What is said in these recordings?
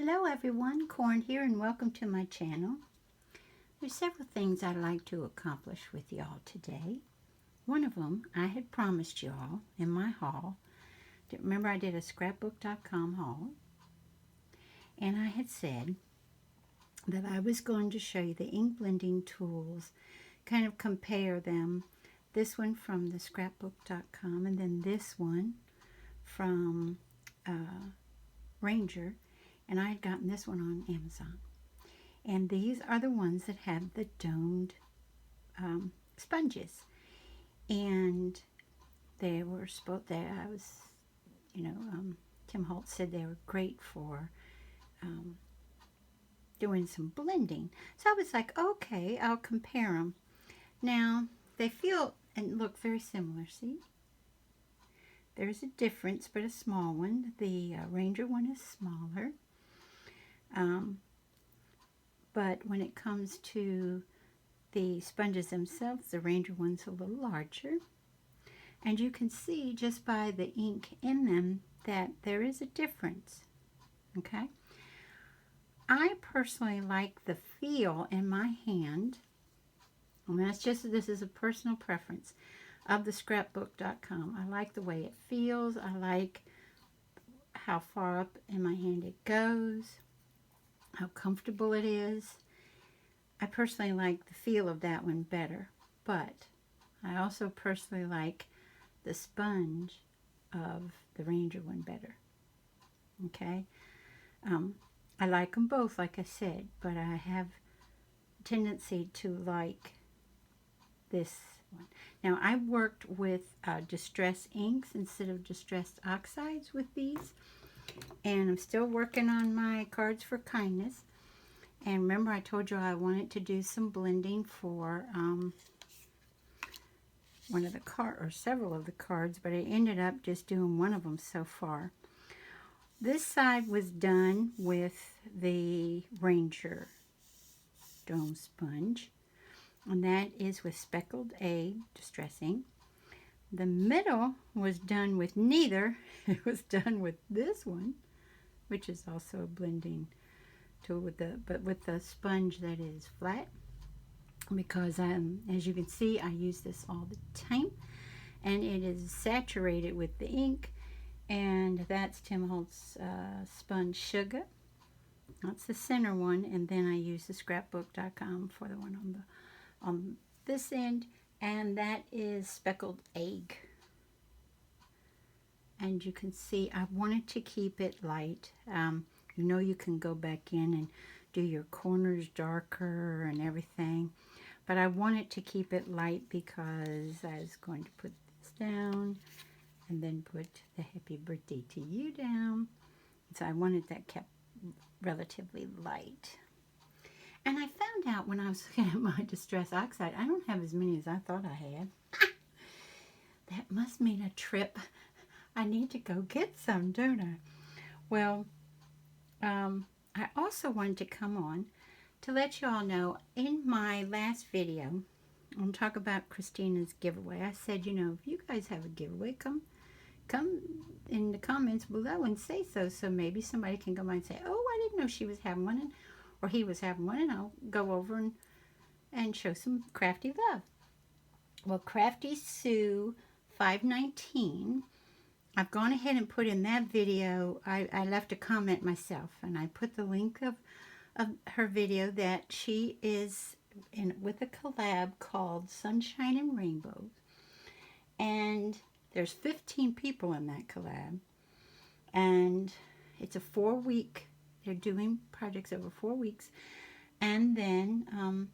Hello everyone, Corn here and welcome to my channel. There's several things I'd like to accomplish with y'all today. One of them I had promised y'all in my haul. Remember I did a scrapbook.com haul, and I had said that I was going to show you the ink blending tools, kind of compare them. This one from the scrapbook.com and then this one from Ranger. And I had gotten this one on Amazon. And these are the ones that have the domed sponges. And they were supposed, Tim Holt said they were great for doing some blending. So I was like, okay, I'll compare them. Now, they feel and look very similar, see? There's a difference, but a small one. The Ranger one is smaller. But when it comes to the sponges themselves, the Ranger one's a little larger. And you can see just by the ink in them that there is a difference. Okay? I personally like the feel in my hand, and that's just, this is a personal preference of the scrapbook.com. I like the way it feels. I like how far up in my hand it goes, how comfortable it is. I personally like the feel of that one better, but I also personally like the sponge of the Ranger one better. Okay? I like them both, like I said, but I have a tendency to like this one. Now, I worked with distress inks instead of distressed oxides with these. And I'm still working on my cards for kindness. And remember, I told you I wanted to do some blending for one of the or several of the cards, but I ended up just doing one of them so far. This side was done with the Ranger Dome Sponge, and that is with Speckled Egg Distressing. The middle was done with neither. It was done with this one, which is also a blending tool but with the sponge that is flat, because as you can see, I use this all the time, and it is saturated with the ink. And that's Tim Holt's Sponge Sugar. That's the center one, and then I use the scrapbook.com for the one on this end. And that is Speckled Egg. And you can see I wanted to keep it light. You know, you can go back in and do your corners darker and everything. But I wanted to keep it light because I was going to put this down and then put the Happy Birthday to You down. So I wanted that kept relatively light. And I found out when I was looking at my Distress Oxide, I don't have as many as I thought I had. That must mean a trip. I need to go get some, don't I? Well, I also wanted to come on to let you all know, in my last video, I'm talking about Christina's giveaway. I said, you know, if you guys have a giveaway, come in the comments below and say so. So maybe somebody can go by and say, oh, I didn't know she was having one, or he was having one, and I'll go over and show some Crafty love. Well, Crafty Sue 519, I've gone ahead and put in that video, I left a comment myself, and I put the link of her video that she is in with a collab called Sunshine and Rainbows. And there's 15 people in that collab, and it's a 4-week, they're doing projects over 4 weeks. And then I'm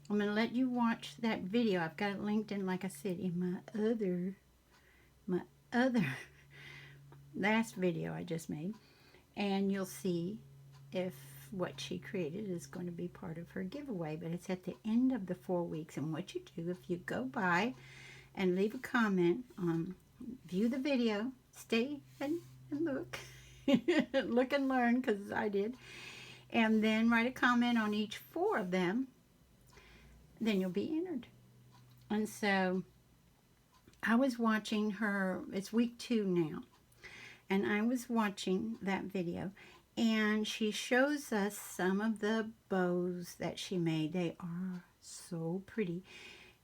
going to let you watch that video. I've got it linked in, like I said, in my other last video I just made. And you'll see if what she created is going to be part of her giveaway. But it's at the end of the 4 weeks. And what you do, if you go by and leave a comment, view the video, stay and look. Look and learn, because I did. And then write a comment on each 4 of them. Then you'll be entered. And so I was watching her, it's week 2 now. And I was watching that video. And she shows us some of the bows that she made. They are so pretty.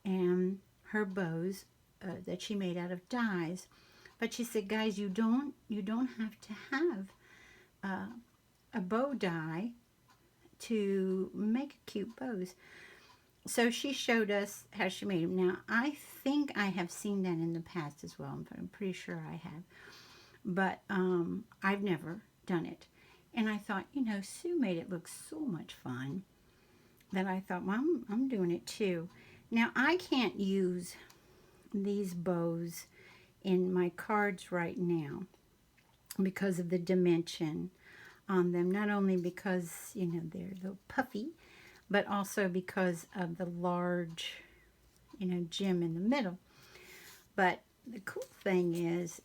And her bows that she made out of dies. But she said, guys, you don't have to have a bow die to make cute bows. So she showed us how she made them. Now, I think I have seen that in the past as well. I'm pretty sure I have. But I've never done it. And I thought, you know, Sue made it look so much fun that I thought, well, I'm doing it too. Now, I can't use these bows in my cards right now because of the dimension on them. Not only because, you know, they're a little puffy, but also because of the large, you know, gem in the middle. But the cool thing is,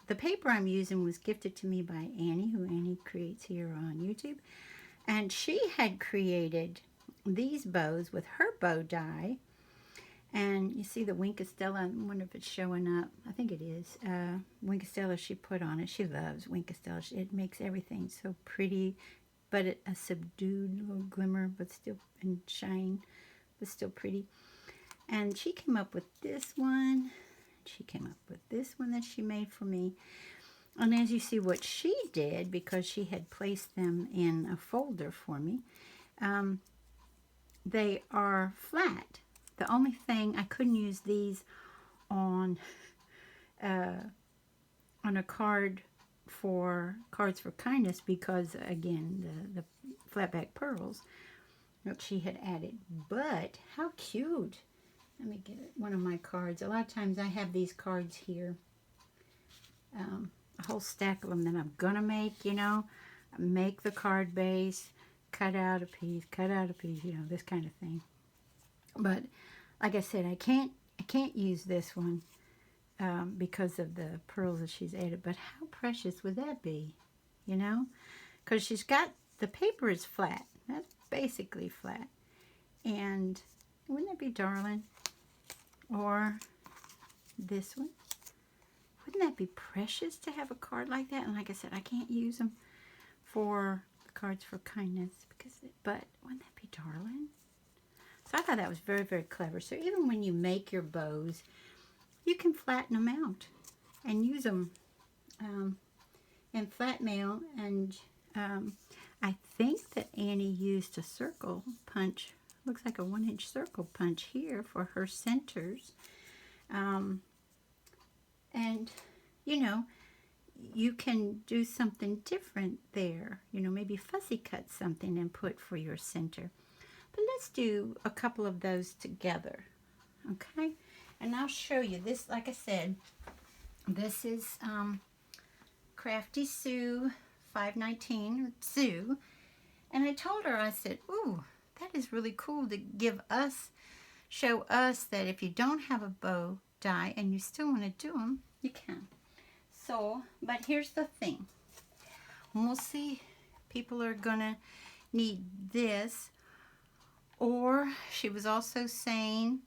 the paper I'm using was gifted to me by Annie, who Annie creates here on YouTube. And she had created these bows with her bow die. And you see the Winkostella, I wonder if it's showing up. I think it is. Winkostella she put on it. She loves Winkostella. It makes everything so pretty, but a subdued little glimmer, but still, and shine, but still pretty. And she came up with this one. She came up with this one that she made for me. And as you see what she did, because she had placed them in a folder for me, they are flat. The only thing, I couldn't use these on a card for Cards for Kindness because, again, the flatback pearls that she had added. But how cute. Let me get one of my cards. A lot of times I have these cards here. A whole stack of them that I'm going to make, you know. Make the card base, cut out a piece, you know, this kind of thing. But like I said, I can't use this one because of the pearls that she's added. But how precious would that be, you know? Because she's got, the paper is flat. That's basically flat. And wouldn't that be darling? Or this one. Wouldn't that be precious to have a card like that? And like I said, I can't use them for the Cards for Kindness, but wouldn't that be darling? So I thought that was very, very clever. So even when you make your bows, you can flatten them out and use them in flat mail. And I think that Annie used a circle punch. Looks like a 1-inch circle punch here for her centers. And, you know, you can do something different there. You know, maybe fussy cut something and put for your center. But let's do a couple of those together, okay? And I'll show you this. Like I said, this is Crafty Sue 519, Sue. And I told her, I said, ooh, that is really cool to show us that if you don't have a bow die and you still want to do them, you can. So, but here's the thing. We'll see, people are going to need this. Or she was also saying,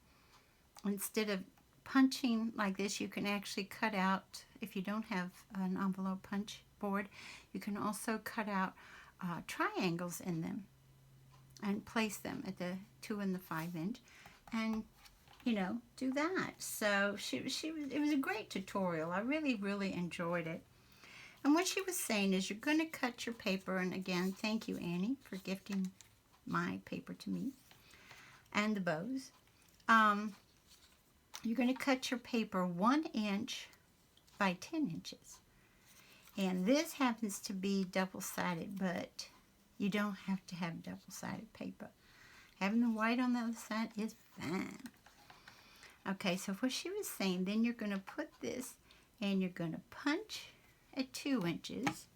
instead of punching like this, you can actually cut out, if you don't have an envelope punch board, you can also cut out triangles in them and place them at the 2 and the 5-inch and, you know, do that. So it was a great tutorial. I really, really enjoyed it. And what she was saying is you're going to cut your paper, and again, thank you, Annie, for gifting my paper to me and the bows. You're going to cut your paper 1 inch by 10 inches. And this happens to be double-sided, but you don't have to have double-sided paper. Having the white on the other side is fine. Okay, so what she was saying, then you're going to put this and you're going to punch at 2 inches.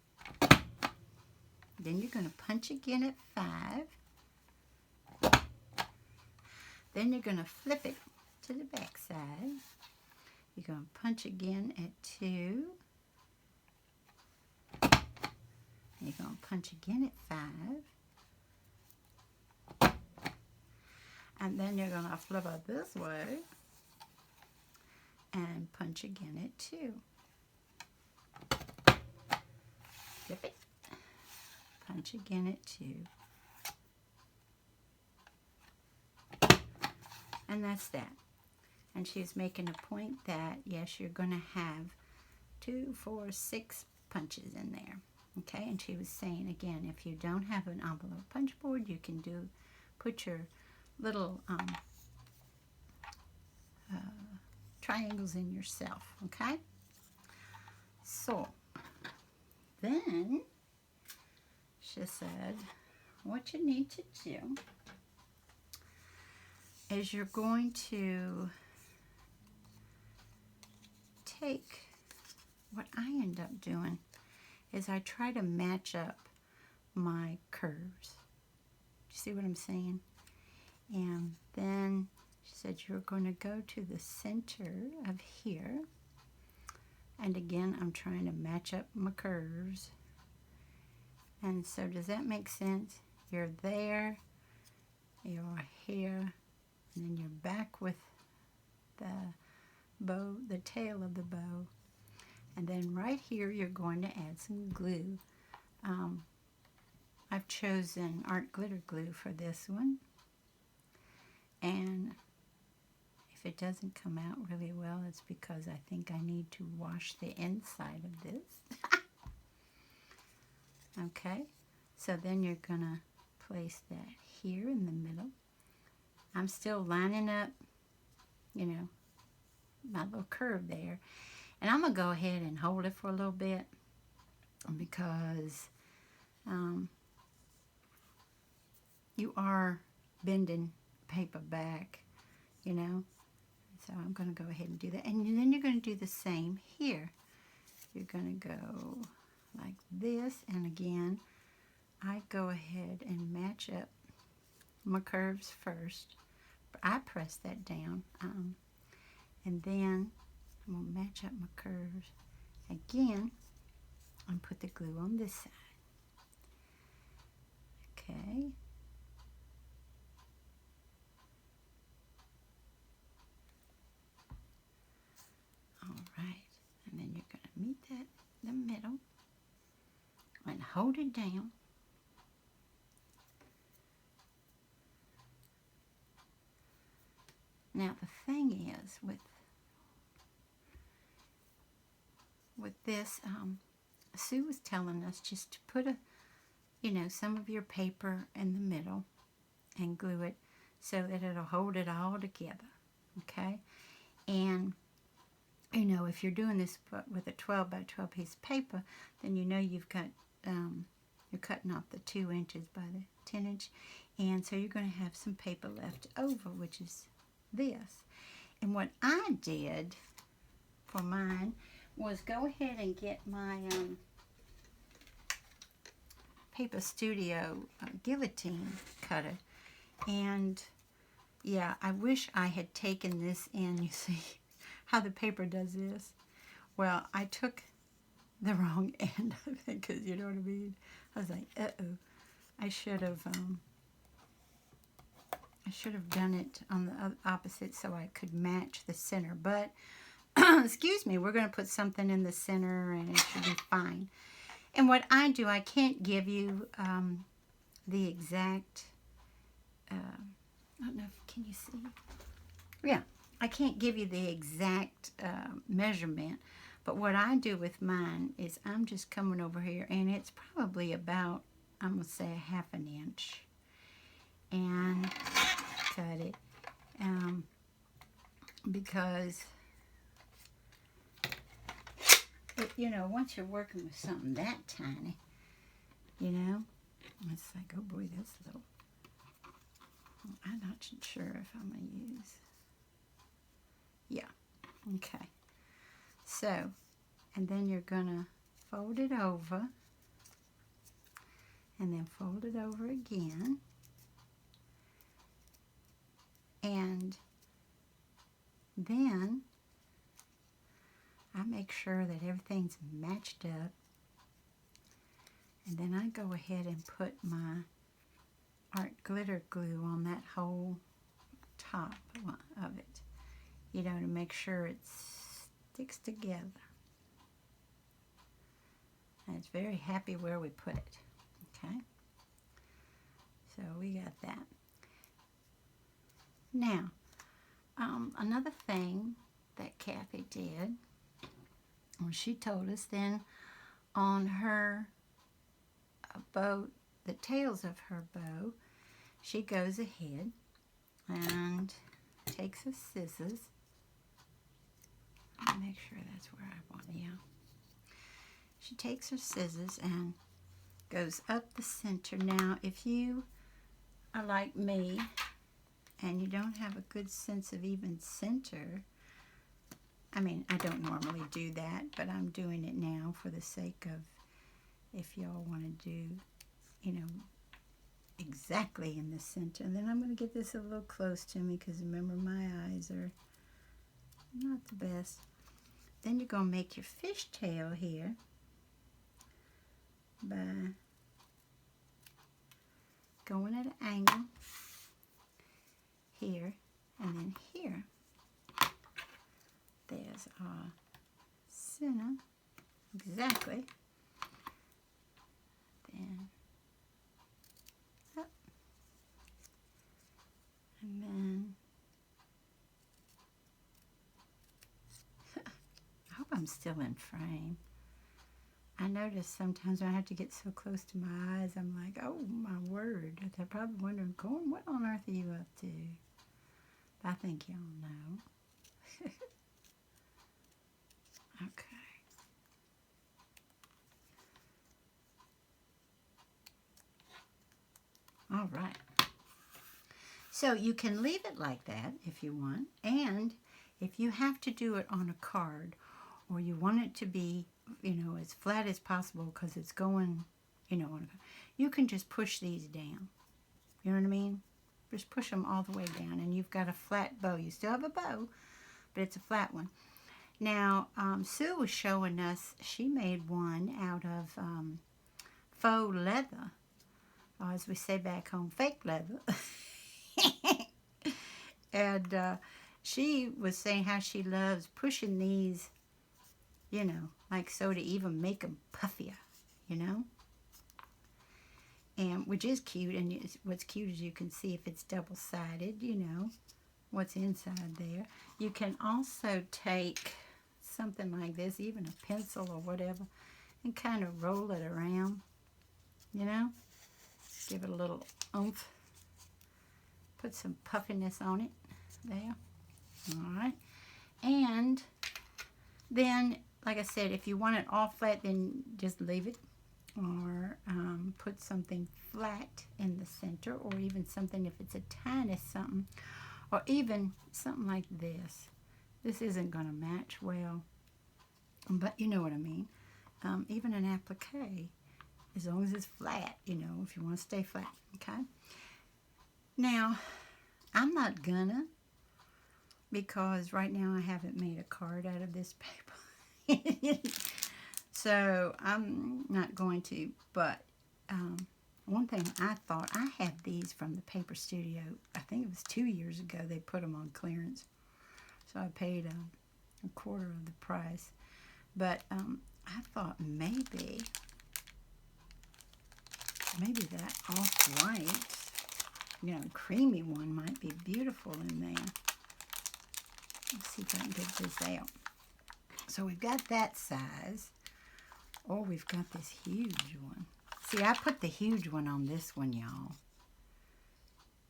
Then you're going to punch again at 5. Then you're going to flip it to the back side. You're going to punch again at 2. You're going to punch again at 5. And then you're going to flip it this way and punch again at 2. Flip it. punch again at 2. And that's that. And she's making a point that, yes, you're going to have 2, 4, 6 punches in there. Okay, and she was saying, again, if you don't have an envelope punch board, you can put your little triangles in yourself, okay? So, then she said, what you need to do is you're going to take, what I end up doing is I try to match up my curves. You see what I'm saying? And then she said you're going to go to the center of here. And again, I'm trying to match up my curves. And so does that make sense? You're there, you're here, and then you're back with the bow, the tail of the bow. And then right here, you're going to add some glue. I've chosen art glitter glue for this one. And if it doesn't come out really well, it's because I think I need to wash the inside of this. Okay, so then you're going to place that here in the middle. I'm still lining up, you know, my little curve there. And I'm going to go ahead and hold it for a little bit because you are bending paper back, you know. So I'm going to go ahead and do that. And then you're going to do the same here. You're going to go like this. And again, I go ahead and match up my curves first. I press that down. And then I'm going to match up my curves again and put the glue on this side. Okay. All right. And then you're going to meet that in the middle and hold it down. Now the thing is with this, Sue was telling us just to put some of your paper in the middle and glue it so that it'll hold it all together, okay? And, if you're doing this with a 12 by 12 piece of paper, then you've got, you're cutting off the 2 inches by the 10 inch, and so you're going to have some paper left over, which is this. And what I did for mine was go ahead and get my Paper Studio guillotine cutter. And yeah, I wish I had taken this in. You see how the paper does this? Well, I took the wrong end of it, because you know what I mean? I was like, uh-oh. I should have done it on the opposite so I could match the center. But excuse me, we're going to put something in the center and it should be fine. And what I do, I can't give you the exact, I don't know, can you see? Yeah, I can't give you the exact measurement. But what I do with mine is I'm just coming over here, and it's probably about, I'm going to say, a ½ inch. And cut it. Because once you're working with something that tiny, it's like, oh boy, that's little. I'm not sure if I'm going to use. Yeah, okay. So, and then you're going to fold it over, and then fold it over again. And then I make sure that everything's matched up. And then I go ahead and put my art glitter glue on that whole top of it, to make sure it sticks together. And it's very happy where we put it, okay? So we got that. Now, another thing that Kathy did, well, she told us then on her bow, the tails of her bow, she goes ahead and takes her scissors. I'll make sure that's where I want it. Yeah. She takes her scissors and goes up the center. Now, if you are like me and you don't have a good sense of even center, I mean, I don't normally do that, but I'm doing it now for the sake of if y'all want to do, you know, exactly in the center. And then I'm going to get this a little close to me because remember, my eyes are not the best. Then you're going to make your fishtail here by going at an angle here and then here. There's our center, exactly. Then up, and then I hope I'm still in frame. I notice sometimes when I have to get so close to my eyes, I'm like, oh my word. They're probably wondering, Corn, what on earth are you up to? But I think y'all know. Okay. All right. So you can leave it like that if you want. And if you have to do it on a card or you want it to be, you know, as flat as possible because it's going, you know, you can just push these down. You know what I mean? Just push them all the way down and you've got a flat bow. You still have a bow, but it's a flat one. Now, Sue was showing us, she made one out of faux leather. Or as we say back home, fake leather. And she was saying how she loves pushing these, you know, like so to even make them puffier, you know? And which is cute, and what's cute is you can see if it's double-sided, you know, what's inside there. You can also take something like this, even a pencil or whatever, and kind of roll it around, you know? Give it a little oomph. Put some puffiness on it there. All right. And then, like I said, if you want it all flat, then just leave it. Or put something flat in the center, or even something if it's a tiny something, or even something like this. This isn't going to match well, but you know what I mean. Even an applique, as long as it's flat, you know, if you want to stay flat, okay? Now, I'm not gonna, because right now I haven't made a card out of this paper. So I'm not going to, but one thing I thought, I had these from the Paper Studio, I think it was 2 years ago, they put them on clearance. So I paid a quarter of the price. But I thought maybe that off-white, you know, creamy one might be beautiful in there. Let's see if I can get this out. So we've got that size. Or we've got this huge one. See, I put the huge one on this one, y'all.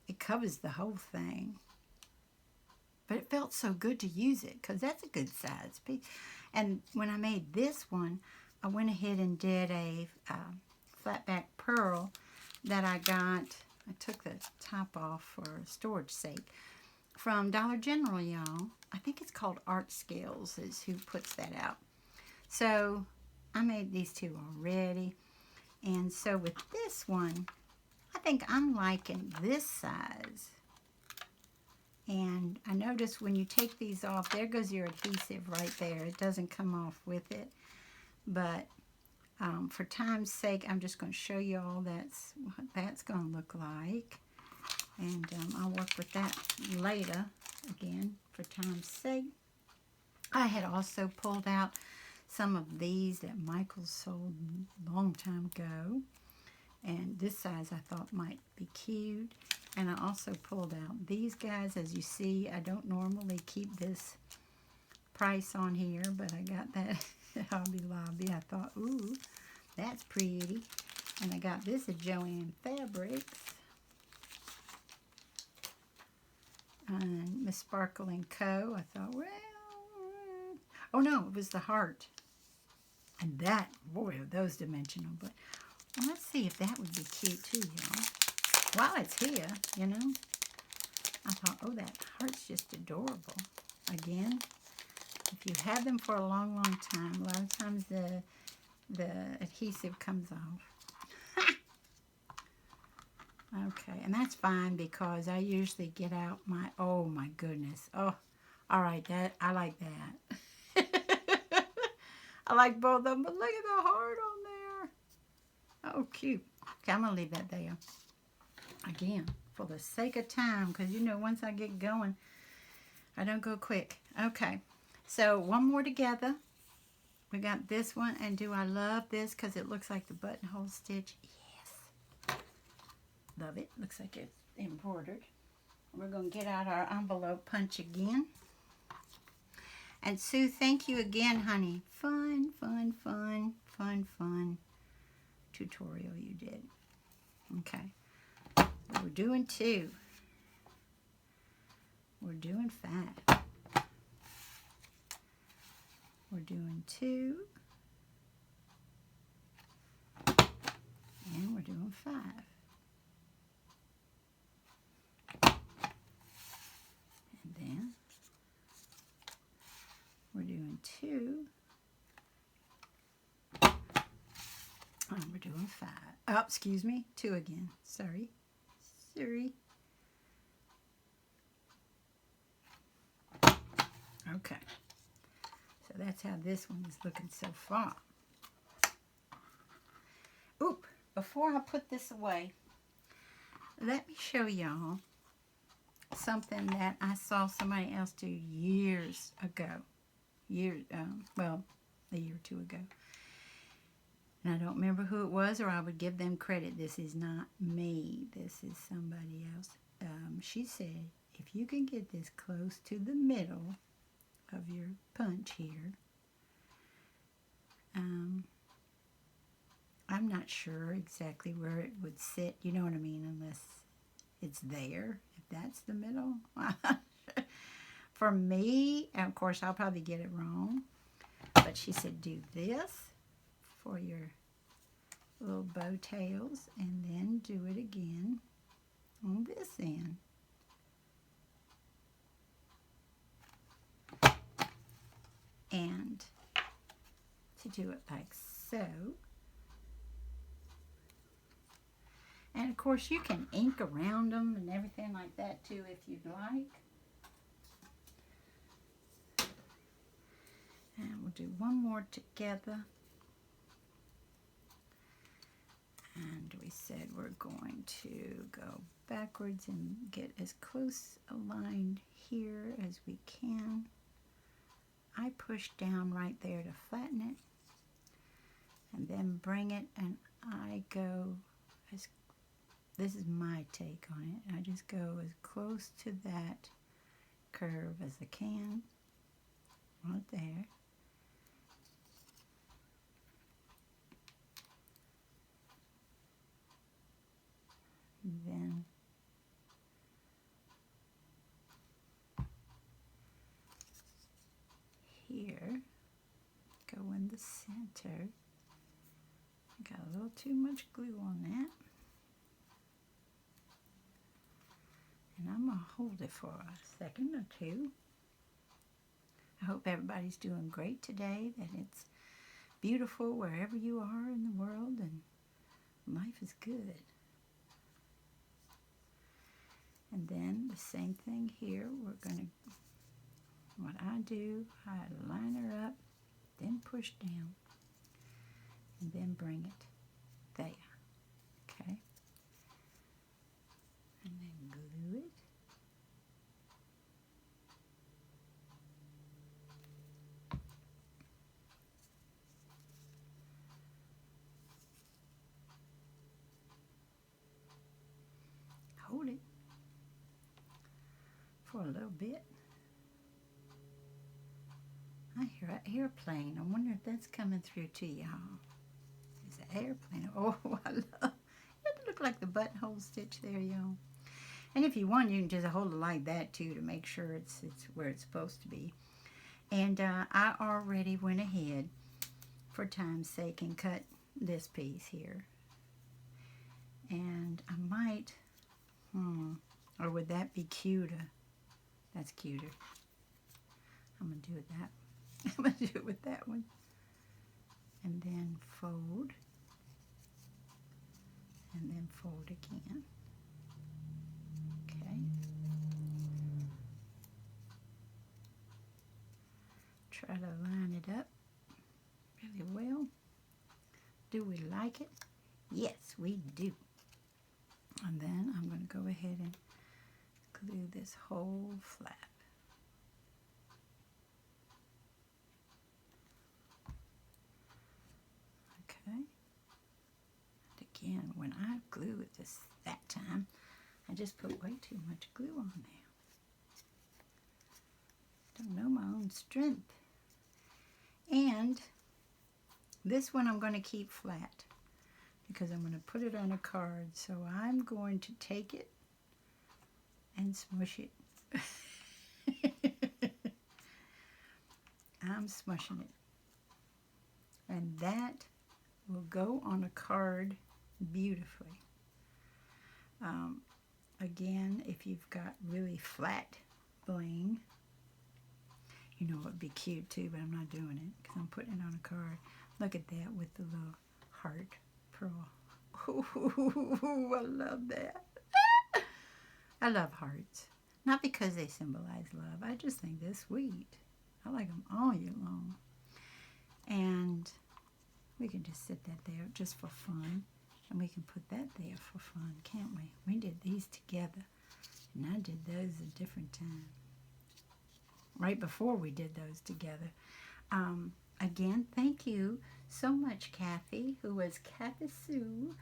It covers the whole thing. But it felt so good to use it, because that's a good size piece. And when I made this one, I went ahead and did a flat back pearl that I got. I took the top off for storage sake from Dollar General, y'all. I think it's called Art Scales is who puts that out. So I made these two already. And so with this one, I think I'm liking this size. And I noticed when you take these off, there goes your adhesive right there. It doesn't come off with it. But for time's sake, I'm just going to show you all that's what that's going to look like. And I'll work with that later, again, for time's sake. I had also pulled out some of these that Michael sold a long time ago. And this size I thought might be cute. And I also pulled out these guys. As you see, I don't normally keep this price on here, but I got that at Hobby Lobby. I thought, ooh, that's pretty. And I got this at Joann Fabrics. And Miss Sparkle & Co. I thought, well, oh no, it was the heart. And that, boy, are those dimensional. But well, let's see if that would be cute too, y'all. While it's here, you know. I thought, oh, that heart's just adorable. Again, if you have them for a long, long time, a lot of times the adhesive comes off. Okay, and that's fine because I usually get out my, oh my goodness. Oh, all right, that I like that. I like both of them, but look at the heart on there. Oh, cute. Okay, I'm going to leave that there. Again, for the sake of time, because you know once I get going, I don't go quick. Okay, so one more together. We got this one, and do I love this because it looks like the buttonhole stitch? Yes. Love it. Looks like it's embroidered. We're going to get out our envelope punch again. And Sue, thank you again, honey. Fun, fun, fun, fun, fun tutorial you did. Okay. We're doing 2. We're doing 5. We're doing 2. And we're doing 5. And then we're doing 2. And we're doing 5. Oh, excuse me. 2 again. Sorry. Okay. So that's how this one is looking so far. Oop. Before I put this away, let me show y'all something that I saw somebody else do years ago. Well, a year or 2 ago. And I don't remember who it was, or I would give them credit. This is not me. This is somebody else. She said, if you can get this close to the middle of your punch here, I'm not sure exactly where it would sit. You know what I mean? Unless it's there. If that's the middle. For me, and of course, I'll probably get it wrong. But she said, do this for your little bow tails, and then do it again on this end. And to do it like so. And of course you can ink around them and everything like that too if you'd like. And we'll do one more together. And we said we're going to go backwards and get as close aligned here as we can. I push down right there to flatten it. And then bring it, and I go as, this is my take on it, I just go as close to that curve as I can. Right there. And then here, go in the center. Got a little too much glue on that. And I'm going to hold it for a second or two. I hope everybody's doing great today, that it's beautiful wherever you are in the world, and life is good. And then the same thing here. We're going to, what I do, I line her up, then push down, and then bring it there. Okay? And then glue it. hold it for a little bit. I hear an airplane. I wonder if that's coming through to y'all. It's an airplane. Oh, I love it. Look like the buttonhole stitch there, y'all. And if you want, you can just hold it like that too to make sure it's where it's supposed to be. And I already went ahead, for time's sake, and cut this piece here. And I might, or would that be cuter? That's cuter. I'm going to do it that. I'm going to do it with that one. And then fold. And then fold again. Okay. Try to line it up really well. Do we like it? Yes, we do. And then I'm going to go ahead and glue this whole flap. Okay. And again, when I glue it that time, I just put way too much glue on there. Don't know my own strength. And this one I'm going to keep flat because I'm going to put it on a card. So I'm going to take it and smush it. I'm smushing it. And that will go on a card beautifully. Again, if you've got really flat bling, you know it would be cute too, but I'm not doing it because I'm putting it on a card. Look at that with the little heart pearl. Ooh, I love that. I love hearts. Not because they symbolize love. I just think they're sweet. I like them all year long. And we can just sit that there just for fun. And we can put that there for fun, can't we? We did these together. And I did those a different time. Right before we did those together. Again, thank you so much, Kathy, who was Kathy Sue.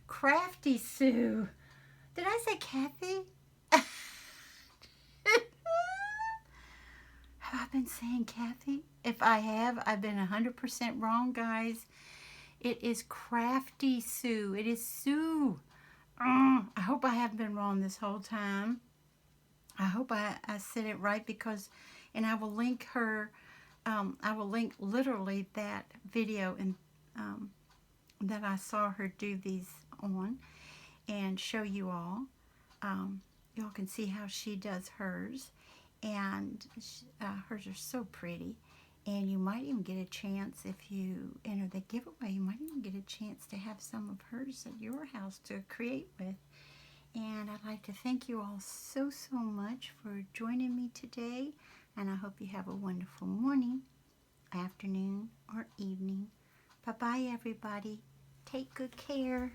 Crafty Sue. Did I say Kathy? Have I been saying Kathy? If I have, I've been 100% wrong, guys. It is Crafty Sue. It is Sue. I hope I haven't been wrong this whole time. I hope I said it right because, and I will link her, I will link literally that video and that I saw her do these on and show you all. Y'all can see how she does hers. And hers are so pretty. And you might even get a chance, if you enter the giveaway, you might even get a chance to have some of hers at your house to create with. And I'd like to thank you all so, so much for joining me today. And I hope you have a wonderful morning, afternoon, or evening. Bye-bye, everybody. Take good care.